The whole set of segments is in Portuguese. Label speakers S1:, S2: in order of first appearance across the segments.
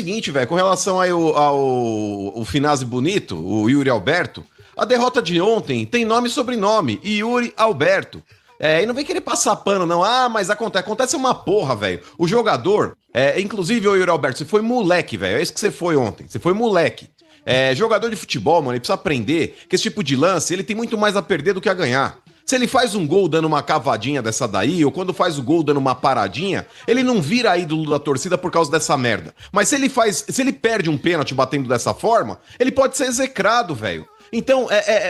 S1: seguinte, velho, com relação aí ao Finazzi Bonito, o Yuri Alberto, a derrota de ontem tem nome e sobrenome, Yuri Alberto. E não vem querer passar pano, não. Ah, mas acontece uma porra, velho. O jogador, inclusive o Yuri Alberto, você foi moleque, velho. É isso que você foi ontem. Você foi moleque. Jogador de futebol, mano, ele precisa aprender que esse tipo de lance, ele tem muito mais a perder do que a ganhar. Se ele faz um gol dando uma cavadinha dessa daí, ou quando faz o gol dando uma paradinha, ele não vira ídolo da torcida por causa dessa merda. Mas se ele perde um pênalti batendo dessa forma, ele pode ser execrado, velho. Então,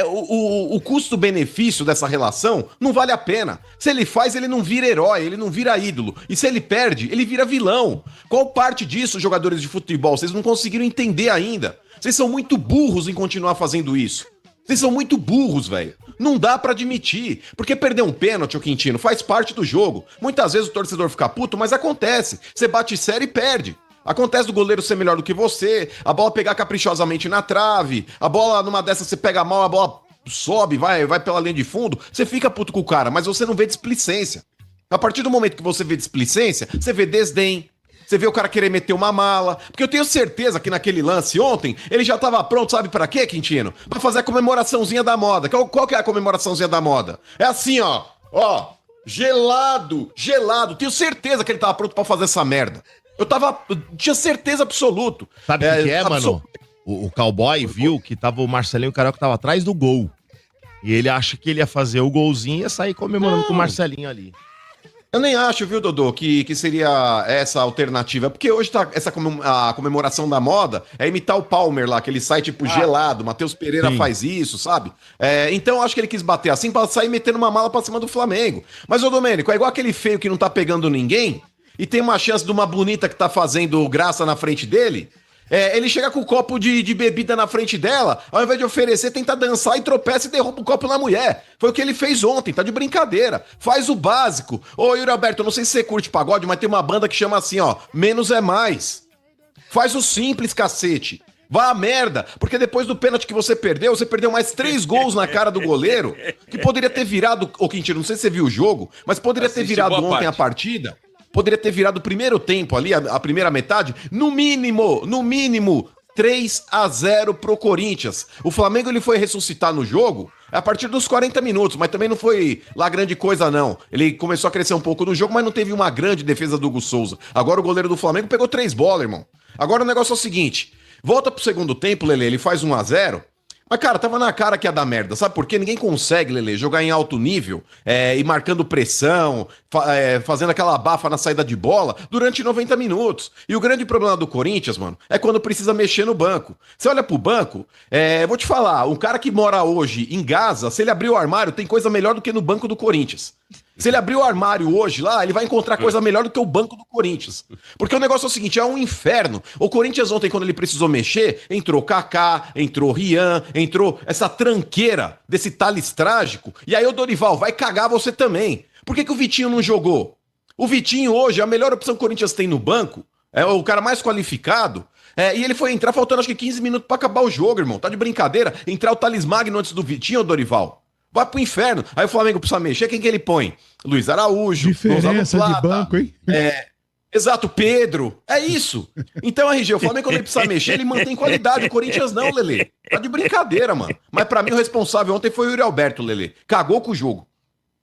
S1: o custo-benefício dessa relação não vale a pena. Se ele faz, ele não vira herói, ele não vira ídolo. E se ele perde, ele vira vilão. Qual parte disso, jogadores de futebol? Vocês não conseguiram entender ainda. Vocês são muito burros em continuar fazendo isso. Vocês são muito burros, velho. Não dá pra admitir. Porque perder um pênalti, ô Quintino, faz parte do jogo. Muitas vezes o torcedor fica puto, mas acontece. Você bate sério e perde. Acontece do goleiro ser melhor do que você, a bola pegar caprichosamente na trave, a bola numa dessas você pega mal, a bola sobe, vai pela linha de fundo, você fica puto com o cara, mas você não vê displicência. A partir do momento que você vê displicência, você vê desdém, você vê o cara querer meter uma mala, porque eu tenho certeza que naquele lance ontem, ele já tava pronto, sabe pra quê, Quintino? Pra fazer a comemoraçãozinha da moda. Qual que é a comemoraçãozinha da moda? É assim, ó, gelado, tenho certeza que ele tava pronto pra fazer essa merda. Eu tinha certeza absoluta.
S2: Sabe o que é, mano? O cowboy viu que tava o Marcelinho Carioca que tava atrás do gol. E ele acha que ele ia fazer o golzinho e ia sair comemorando com o Marcelinho ali.
S1: Eu nem acho, viu, Dodô, que seria essa alternativa. Porque hoje a comemoração da moda é imitar o Palmer lá, aquele sai tipo gelado. Matheus Pereira faz isso, sabe? Então eu acho que ele quis bater assim pra sair metendo uma mala pra cima do Flamengo. Mas, ô Domênico, é igual aquele feio que não tá pegando ninguém e tem uma chance de uma bonita que tá fazendo graça na frente dele. Ele chega com o copo de bebida na frente dela, ao invés de oferecer, tenta dançar e tropeça e derruba o copo na mulher. Foi o que ele fez ontem, tá de brincadeira. Faz o básico. Ô, Yuri Alberto, eu não sei se você curte pagode, mas tem uma banda que chama assim, ó, Menos é Mais. Faz o simples, cacete. Vá a merda, porque depois do pênalti que você perdeu mais 3 gols na cara do goleiro, que poderia ter virado, ô Quintino, não sei se você viu o jogo, mas poderia ter virado ontem a partida. Poderia ter virado o primeiro tempo ali, a primeira metade, no mínimo, 3-0 pro Corinthians. O Flamengo ele foi ressuscitar no jogo a partir dos 40 minutos, mas também não foi lá grande coisa não. Ele começou a crescer um pouco no jogo, mas não teve uma grande defesa do Hugo Souza. Agora o goleiro do Flamengo pegou 3 bolas, irmão. Agora o negócio é o seguinte, volta pro segundo tempo, Lelê, ele faz 1-0... Mas, cara, tava na cara que ia dar merda. Sabe por quê? Ninguém consegue, Lelê, jogar em alto nível e marcando pressão, fazendo aquela abafa na saída de bola durante 90 minutos. E o grande problema do Corinthians, mano, é quando precisa mexer no banco. Você olha pro banco, vou te falar, um cara que mora hoje em Gaza, se ele abrir o armário, tem coisa melhor do que no banco do Corinthians. Se ele abrir o armário hoje lá, ele vai encontrar coisa melhor do que o banco do Corinthians. Porque o negócio é o seguinte, é um inferno. O Corinthians ontem, quando ele precisou mexer, entrou Kaká, entrou Rian, entrou essa tranqueira desse Thales trágico. E aí o Dorival vai cagar você também. Por que o Vitinho não jogou? O Vitinho hoje, a melhor opção que o Corinthians tem no banco, é o cara mais qualificado. E ele foi entrar faltando acho que 15 minutos pra acabar o jogo, irmão. Tá de brincadeira? Entrar o Thales Magno antes do Vitinho, Dorival? Vai pro inferno. Aí o Flamengo precisa mexer. Quem que ele põe? Luiz Araújo.
S3: Diferença de banco, hein?
S1: Exato, Pedro. É isso. Então, RG, o Flamengo quando ele precisa mexer, ele mantém qualidade. O Corinthians não, Lelê. Tá de brincadeira, mano. Mas pra mim o responsável ontem foi o Yuri Alberto, Lelê. Cagou com o jogo.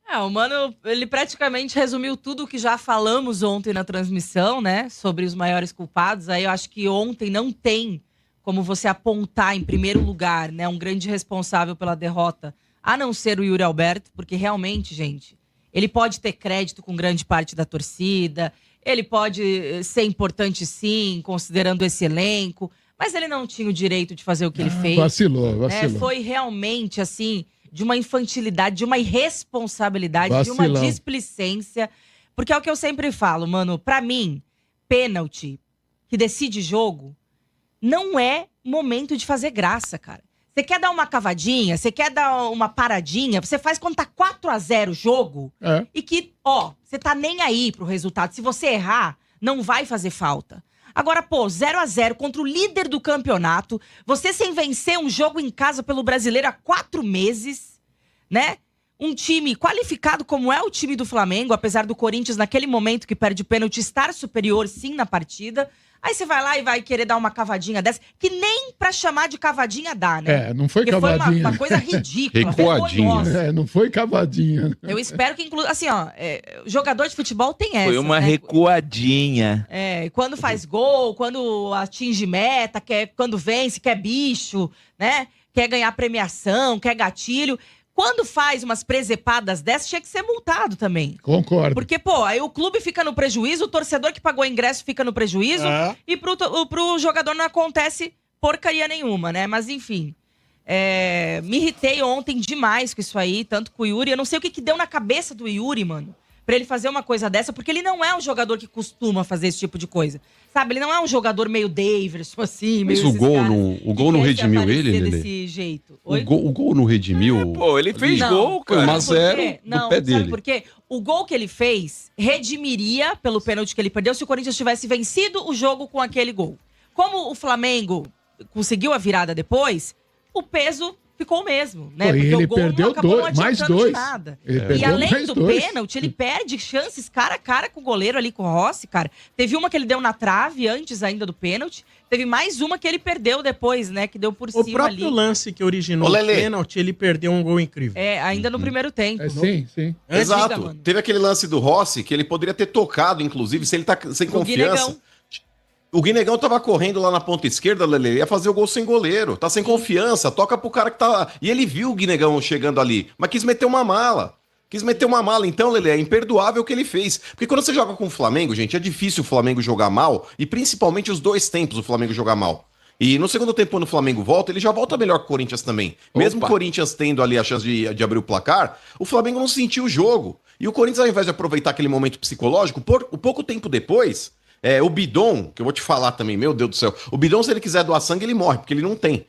S4: O Mano, ele praticamente resumiu tudo o que já falamos ontem na transmissão, né? Sobre os maiores culpados. Aí eu acho que ontem não tem como você apontar em primeiro lugar, né? Um grande responsável pela derrota, a não ser o Yuri Alberto, porque realmente, gente, ele pode ter crédito com grande parte da torcida, ele pode ser importante sim, considerando esse elenco, mas ele não tinha o direito de fazer o que ele fez.
S3: Vacilou.
S4: Foi realmente, assim, de uma infantilidade, de uma irresponsabilidade,
S3: Vacilão.
S4: de uma displicência, porque é o que eu sempre falo, mano, pra mim, pênalti que decide jogo não é momento de fazer graça, cara. Você quer dar uma cavadinha, você quer dar uma paradinha, você faz quando tá 4-0 o jogo e que, você tá nem aí pro resultado. Se você errar, não vai fazer falta. Agora, 0-0 contra o líder do campeonato, você sem vencer um jogo em casa pelo Brasileiro há 4 meses, né? Um time qualificado como é o time do Flamengo, apesar do Corinthians, naquele momento que perde o pênalti, estar superior sim na partida. Aí você vai lá e vai querer dar uma cavadinha dessa, que nem pra chamar de cavadinha dá, né?
S3: Não foi
S4: Porque foi
S3: cavadinha.
S4: uma coisa ridícula,
S1: Recuadinha.
S4: vergonhosa.
S3: Não foi cavadinha.
S4: Eu espero que, assim, ó, jogador de futebol tem essa.
S5: Foi uma
S4: né?
S5: recuadinha.
S4: Quando faz gol, quando atinge meta, quando vence, quer bicho, né? Quer ganhar premiação, quer gatilho. Quando faz umas presepadas dessas, tinha que ser multado também.
S3: Concordo.
S4: Porque, pô, aí o clube fica no prejuízo, o torcedor que pagou o ingresso fica no prejuízo, e pro jogador não acontece porcaria nenhuma, né? Mas, enfim, me irritei ontem demais com isso aí, tanto com o Yuri. Eu não sei o que deu na cabeça do Yuri, mano, pra ele fazer uma coisa dessa, porque ele não é um jogador que costuma fazer esse tipo de coisa. Sabe, ele não é um jogador meio Daverson, assim,
S1: Mas
S4: meio
S1: o gol não redimiu ele, Lelê?
S4: desse jeito.
S1: O gol não redimiu.
S5: Pô, ele fez
S4: Não.
S5: gol,
S1: Foi
S5: cara.
S1: 1-0 do pé
S4: sabe
S1: dele.
S4: por quê? O gol que ele fez redimiria pelo pênalti que ele perdeu se o Corinthians tivesse vencido o jogo com aquele gol. Como o Flamengo conseguiu a virada depois, o peso ficou o mesmo, né?
S3: Pô, e ele perdeu
S4: acabou não
S3: mais
S4: adiantando de
S3: dois.
S4: nada.
S3: Ele
S4: E
S3: perdeu
S4: além
S3: mais
S4: do
S3: dois.
S4: pênalti, ele perde chances cara a cara com o goleiro ali, com o Rossi, cara. Teve uma que ele deu na trave antes ainda do pênalti. Teve mais uma que ele perdeu depois, né? Que deu por
S6: O
S4: cima
S6: próprio
S4: ali.
S6: lance que originou
S1: Ô,
S6: o
S1: Lelê.
S6: pênalti, ele perdeu um gol incrível.
S4: Ainda no primeiro tempo.
S3: Sim, sim.
S1: Exato.
S4: Diga, mano.
S1: Teve aquele lance do Rossi que ele poderia ter tocado, inclusive, se ele tá sem
S4: O
S1: confiança.
S4: Guinegão.
S1: O Guinegão tava correndo lá na ponta esquerda, Lelê, ia fazer o gol sem goleiro. Tá sem confiança, toca pro cara que tá. E ele viu o Guinegão chegando ali, mas quis meter uma mala. Então, Lelê, é imperdoável o que ele fez. Porque quando você joga com o Flamengo, gente, é difícil o Flamengo jogar mal, e principalmente os dois tempos o Flamengo jogar mal. E no segundo tempo, quando o Flamengo volta, ele já volta melhor que o Corinthians também. Mesmo o Corinthians tendo ali a chance de abrir o placar, o Flamengo não sentiu o jogo. E o Corinthians, ao invés de aproveitar aquele momento psicológico, pouco tempo depois, o Bidon, que eu vou te falar também, meu Deus do céu, o Bidon, se ele quiser doar sangue, ele morre, porque ele não tem.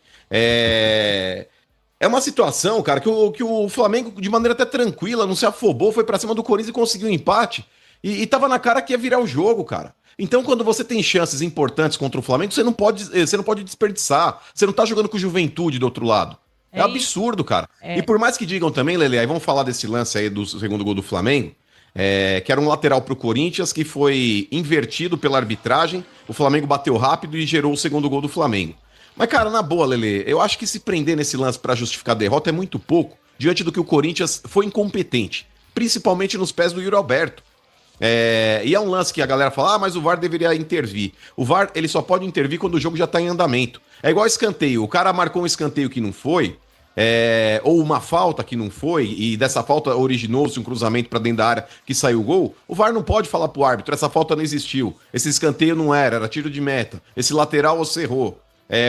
S1: É uma situação, cara, que o Flamengo, de maneira até tranquila, não se afobou, foi pra cima do Corinthians e conseguiu um empate. E tava na cara que ia virar o jogo, cara. Então, quando você tem chances importantes contra o Flamengo, você não pode desperdiçar. Você não tá jogando com juventude do outro lado. É absurdo, cara. E por mais que digam também, Lele, aí vamos falar desse lance aí do segundo gol do Flamengo, que era um lateral pro Corinthians, que foi invertido pela arbitragem, o Flamengo bateu rápido e gerou o segundo gol do Flamengo. Mas, cara, na boa, Lele, eu acho que se prender nesse lance pra justificar a derrota é muito pouco, diante do que o Corinthians foi incompetente, principalmente nos pés do Yuri Alberto. E é um lance que a galera fala, mas o VAR deveria intervir. O VAR, ele só pode intervir quando o jogo já tá em andamento. É igual escanteio, o cara marcou um escanteio que não foi, ou uma falta que não foi, e dessa falta originou-se um cruzamento pra dentro da área que saiu o gol, o VAR não pode falar pro árbitro, essa falta não existiu, esse escanteio não era tiro de meta, esse lateral você errou.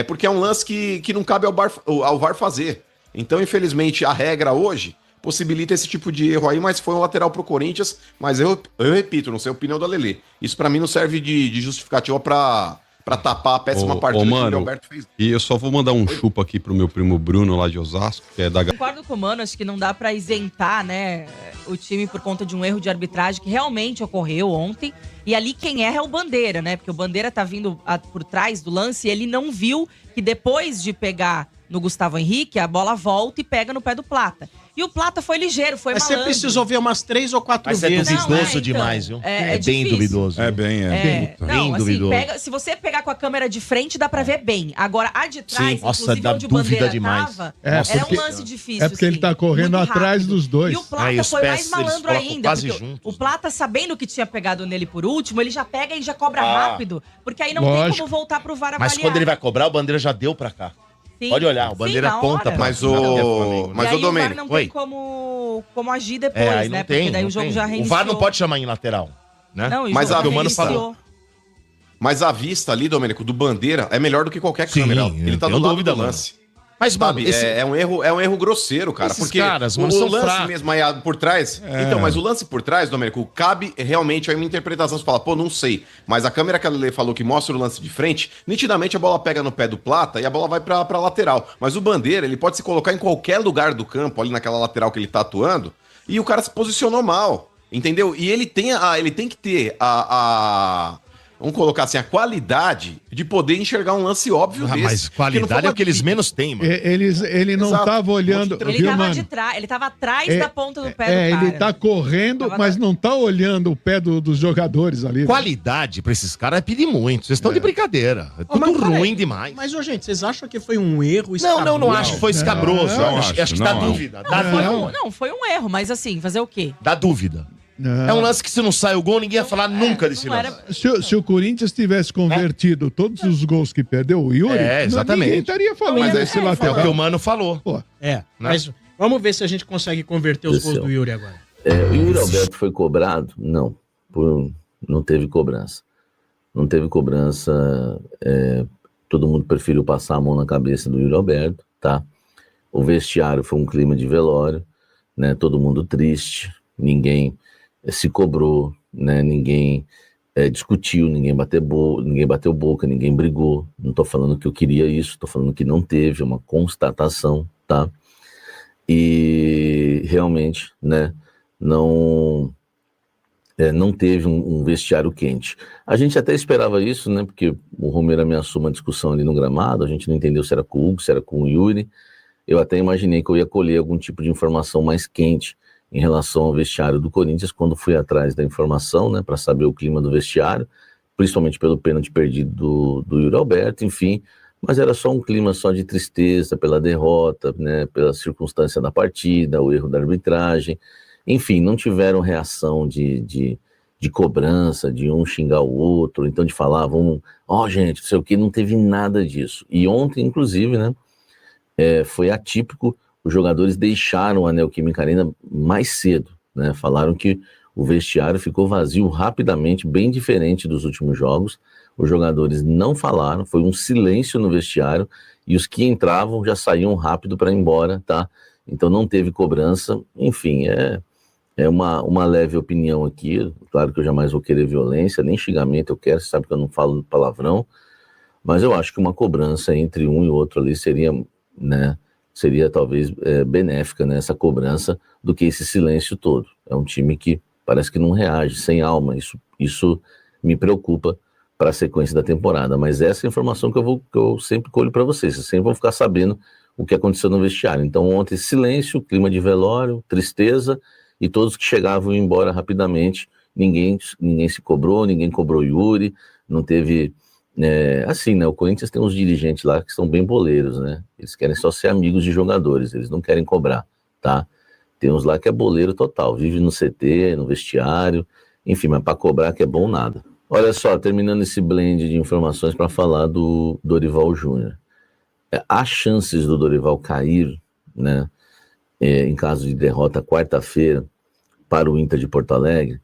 S1: Porque é um lance que não cabe ao VAR fazer. Então, infelizmente, a regra hoje possibilita esse tipo de erro aí, mas foi um lateral pro Corinthians, mas eu repito, não sei a opinião da Lelê. Isso pra mim não serve de justificativa pra tapar a péssima partida que o
S7: mano,
S1: Alberto fez.
S7: E eu só vou mandar um chupa aqui pro meu primo Bruno lá de Osasco, que é da...
S4: Concordo com o Mano, acho que não dá pra isentar, né, o time por conta de um erro de arbitragem que realmente ocorreu ontem. E ali quem erra é o Bandeira, né? Porque o Bandeira tá vindo por trás do lance e ele não viu que depois de pegar no Gustavo Henrique, a bola volta e pega no pé do Plata. E o Plata foi ligeiro, foi
S6: Mas
S4: malandro.
S6: você precisou ver umas 3 ou 4
S2: Mas é
S6: vezes.
S2: duvidoso
S4: Não,
S2: demais, viu?
S4: é
S2: bem
S4: difícil.
S2: duvidoso.
S7: bem,
S4: Não, assim,
S2: duvidoso.
S4: se você pegar com a câmera de frente, dá pra ver bem. Agora, a de trás,
S2: Sim. Nossa,
S4: inclusive
S2: dá
S4: onde o
S2: dúvida
S4: Bandeira
S2: demais.
S4: tava,
S3: É,
S4: era
S3: porque-
S4: um lance difícil.
S3: é porque ele tá correndo
S4: muito
S3: atrás
S4: rápido.
S3: dos dois.
S4: E o Plata
S2: E os
S4: foi
S2: pés,
S4: mais
S2: eles
S4: malandro
S2: colocam
S4: ainda.
S2: quase
S4: Porque
S2: juntos,
S4: o Plata, sabendo que tinha pegado nele por último, ele já pega e já cobra
S2: Ah.
S4: rápido. Porque aí não tem
S3: Lógico.
S4: como voltar pro VAR
S2: Mas
S4: avaliar.
S2: quando ele vai cobrar, o Bandeira já deu pra cá.
S4: Sim.
S2: Pode olhar, o
S4: Sim,
S2: Bandeira
S4: na
S2: aponta
S4: hora.
S2: pra
S1: Mas
S2: cima, que é Flamengo.
S1: Mas
S4: e aí
S1: o
S4: o VAR
S1: Domênico,
S4: não
S2: oi.
S4: tem como agir depois,
S2: aí
S4: né?
S2: não
S4: Porque
S2: tem,
S4: daí
S2: não
S4: o jogo
S2: tem.
S4: já
S2: O
S4: reiniciou.
S2: VAR não pode chamar em lateral, né?
S4: Não, e o
S1: Mas
S4: jogo
S1: a-
S4: já
S1: o Mano
S4: reiniciou.
S1: Mas a vista ali, Domênico, do Bandeira é melhor do que qualquer
S2: Sim,
S1: câmera.
S2: eu
S1: Ele tá do
S2: tenho
S1: lado
S2: dúvida,
S1: do
S2: mano.
S1: lance.
S2: Mas, mano,
S1: Sabe,
S2: esse...
S1: é um erro grosseiro, cara.
S2: Esses
S1: Porque
S2: caras, mano,
S1: o
S2: são
S1: lance
S2: fracos.
S1: mesmo aí por trás. Então, mas o lance por trás, Domênico, cabe realmente aí uma interpretação. Você fala, pô, não sei. Mas a câmera que a Lele falou que mostra o lance de frente, nitidamente a bola pega no pé do Plata e a bola vai pra lateral. Mas o Bandeira, ele pode se colocar em qualquer lugar do campo, ali naquela lateral que ele tá atuando, e o cara se posicionou mal. Entendeu? E ele tem que ter vamos colocar assim, a qualidade de poder enxergar um lance óbvio
S2: Ah,
S1: desse.
S2: mas qualidade é o que eles menos têm, mano.
S3: Ele não
S1: Exato.
S3: tava olhando,
S1: Ele
S4: Ele
S3: viu,
S4: tava
S3: mano?
S4: de trás, ele tava atrás
S3: É,
S4: da ponta do pé do cara.
S3: Ele tá correndo,
S4: Tava
S3: mas
S4: na-
S3: não tá olhando o pé dos jogadores ali.
S2: Qualidade pra esses caras é pedir muito. Vocês estão de brincadeira. É
S6: Ó, mas
S2: tudo
S6: peraí.
S2: ruim demais.
S6: Mas, ô, gente, vocês acham que foi um erro
S2: Não acho que foi escabroso.
S7: Não
S2: acho
S7: acho,
S2: que dá
S7: não acho.
S2: dúvida. Dá
S3: Não.
S2: dúvida.
S4: Não, foi um erro, mas assim, fazer o quê?
S2: Dá dúvida.
S3: Não.
S2: É um lance que se não sai o gol, ninguém ia falar nunca desse
S4: não
S2: lance.
S4: era-
S3: Se o Corinthians tivesse convertido todos os gols que perdeu, o Yuri,
S2: É, exatamente.
S3: ninguém estaria falando
S4: Mas
S3: desse
S2: É o
S3: lateral.
S2: que o Mano falou.
S3: Pô,
S6: É, mas vamos ver se a gente consegue converter os gols do Yuri agora.
S5: O Yuri Alberto foi cobrado? Não, não teve cobrança. Não teve cobrança. Todo mundo preferiu passar a mão na cabeça do Yuri Alberto, tá? O vestiário foi um clima de velório, né? Todo mundo triste, ninguém se cobrou, né? Ninguém discutiu, ninguém bateu boca, ninguém brigou. Não estou falando que eu queria isso, estou falando que não teve, é uma constatação, tá? E realmente, né? Não teve um vestiário quente. A gente até esperava isso, né? Porque o Romero ameaçou uma discussão ali no gramado, a gente não entendeu se era com o Hugo, se era com o Yuri. Eu até imaginei que eu ia colher algum tipo de informação mais quente em relação ao vestiário do Corinthians, quando fui atrás da informação, né? Para saber o clima do vestiário, principalmente pelo pênalti perdido do Yuri Alberto, enfim. Mas era só um clima só de tristeza pela derrota, né? Pela circunstância da partida, o erro da arbitragem. Enfim, não tiveram reação de cobrança, de um xingar o outro, então de falar, gente, não sei o que, não teve nada disso. E ontem, inclusive, né, foi atípico, os jogadores deixaram a Neoquímica Arena mais cedo, né, falaram que o vestiário ficou vazio rapidamente, bem diferente dos últimos jogos, os jogadores não falaram, foi um silêncio no vestiário, e os que entravam já saíam rápido para ir embora, tá? Então não teve cobrança, enfim, é uma leve opinião aqui, claro que eu jamais vou querer violência, nem xingamento eu quero, você sabe que eu não falo palavrão, mas eu acho que uma cobrança entre um e outro ali seria, né, talvez benéfica, né, essa cobrança, do que esse silêncio todo. É um time que parece que não reage, sem alma, isso me preocupa para a sequência da temporada, mas essa é a informação que eu sempre colho para vocês sempre vão ficar sabendo o que aconteceu no vestiário. Então ontem silêncio, clima de velório, tristeza, e todos que chegavam iam embora rapidamente, ninguém se cobrou, ninguém cobrou Yuri, não teve, assim, né, o Corinthians tem uns dirigentes lá que são bem boleiros, né, eles querem só ser amigos de jogadores, eles não querem cobrar, tá, tem uns lá que é boleiro total, vive no CT, no vestiário, enfim, mas para cobrar que é bom nada. Olha só, terminando esse blend de informações para falar do Dorival Júnior, há chances do Dorival cair, né, em caso de derrota quarta-feira para o Inter de Porto Alegre.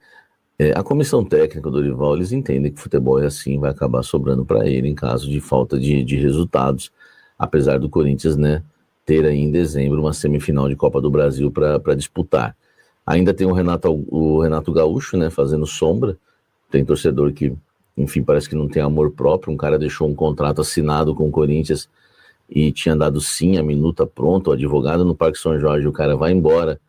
S5: A comissão técnica do Dorival, eles entendem que o futebol é assim, vai acabar sobrando para ele em caso de falta de resultados, apesar do Corinthians, né, ter aí em dezembro uma semifinal de Copa do Brasil para disputar. Ainda tem o Renato Gaúcho, né, fazendo sombra, tem torcedor que, enfim, parece que não tem amor próprio, um cara deixou um contrato assinado com o Corinthians e tinha dado sim a minuta pronta, o advogado no Parque São Jorge, o cara vai embora,